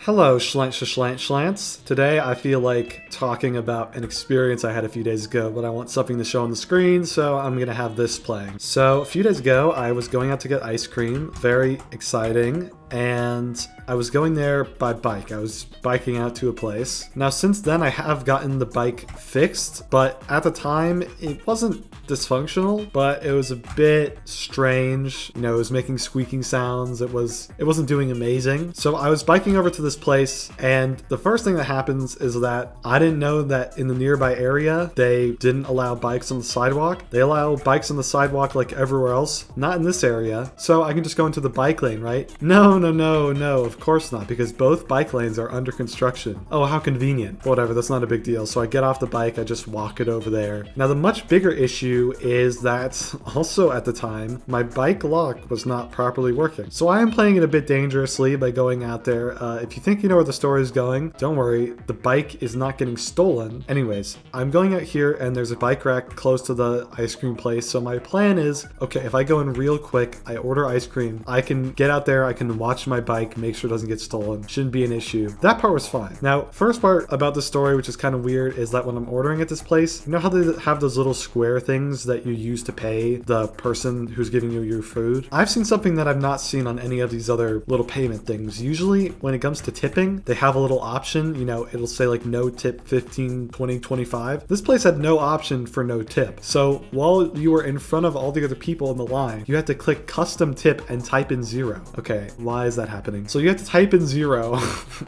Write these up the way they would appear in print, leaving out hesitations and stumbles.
Hello, Shlants. Today I feel like talking about an experience I had a few days ago, but I want something to show on the screen, so I'm gonna have this playing. So a few days ago, I was going out to get ice cream, very exciting, and I was going there by bike. I was biking out to a place. Now since then I have gotten the bike fixed, but at the time it wasn't dysfunctional, but it was a bit strange. You know, it was making squeaking sounds. It wasn't doing amazing. So I was biking over to this place, and the first thing that happens is that I didn't know that in the nearby area they didn't allow bikes on the sidewalk. They allow bikes on the sidewalk like everywhere else, not in this area. So I can just go into the bike lane, right? No, of course not, because both bike lanes are under construction. Oh, how convenient. Whatever, that's not a big deal. So I get off the bike, I just walk it over there. Now the much bigger issue is that also at the time, my bike lock was not properly working. So I am playing it a bit dangerously by going out there. If you think you know where the story is going, don't worry, the bike is not getting stolen. Anyways, I'm going out here and there's a bike rack close to the ice cream place. So my plan is, okay, if I go in real quick, I order ice cream, I can get out there, I can watch my bike, make sure it doesn't get stolen. Shouldn't be an issue. That part was fine. Now, first part about the story, which is kind of weird, is that when I'm ordering at this place, you know how they have those little square things that you use to pay the person who's giving you your food? I've seen something that I've not seen on any of these other little payment things. Usually when it comes to tipping, they have a little option, you know, it'll say like no tip 15, 20, 25. This place had no option for no tip. So while you were in front of all the other people in the line, you had to click custom tip and type in 0. Okay, why is that happening? So you have to type in 0.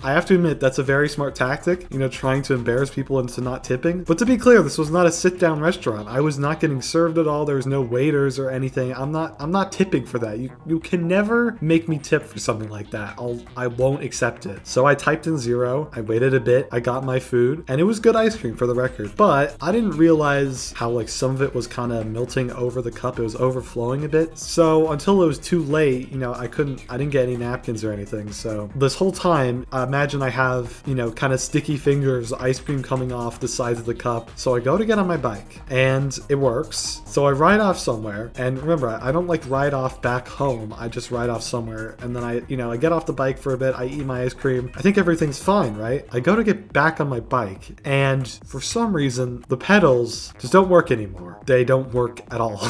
I have to admit, that's a very smart tactic, you know, trying to embarrass people into not tipping. But to be clear, this was not a sit-down restaurant. I was not getting served at all. There was no waiters or anything. I'm not tipping for that. You can never make me tip for something like that. I won't accept it. So I typed in 0. I waited a bit. I got my food, and it was good ice cream for the record. But I didn't realize how like some of it was kind of melting over the cup. It was overflowing a bit. So until it was too late, you know, I didn't get any napkins or anything. So this whole time, imagine I have, you know, kind of sticky fingers, ice cream coming off the sides of the cup. So I go to get on my bike and it works. So I ride off somewhere, and remember, I don't like ride off back home. I just ride off somewhere, and then I get off the bike for a bit. I eat my ice cream. I think everything's fine, right? I go to get back on my bike, and for some reason, the pedals just don't work anymore. They don't work at all.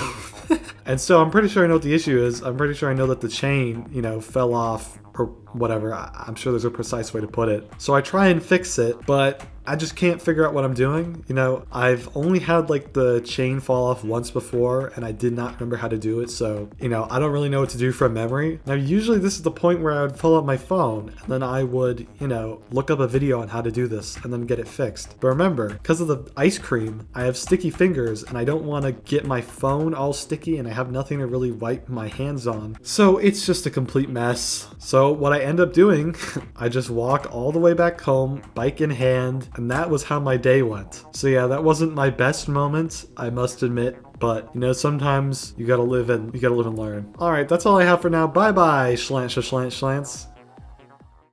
And so I'm pretty sure I know what the issue is. I'm pretty sure I know that the chain, you know, fell off or whatever. I'm sure there's a precise way to put it. So I try and fix it, but I just can't figure out what I'm doing. You know, I've only had like the chain fall off once before, and I did not remember how to do it. So, you know, I don't really know what to do from memory. Now, usually this is the point where I would pull up my phone and then I would, you know, look up a video on how to do this and then get it fixed. But remember, because of the ice cream, I have sticky fingers and I don't want to get my phone all sticky, and I have nothing to really wipe my hands on. So it's just a complete mess. So what I end up doing, I just walk all the way back home, bike in hand, and that was how my day went. So yeah, that wasn't my best moment, I must admit, but you know, sometimes you gotta live and learn. All right, that's all I have for now. Bye bye, Shlants.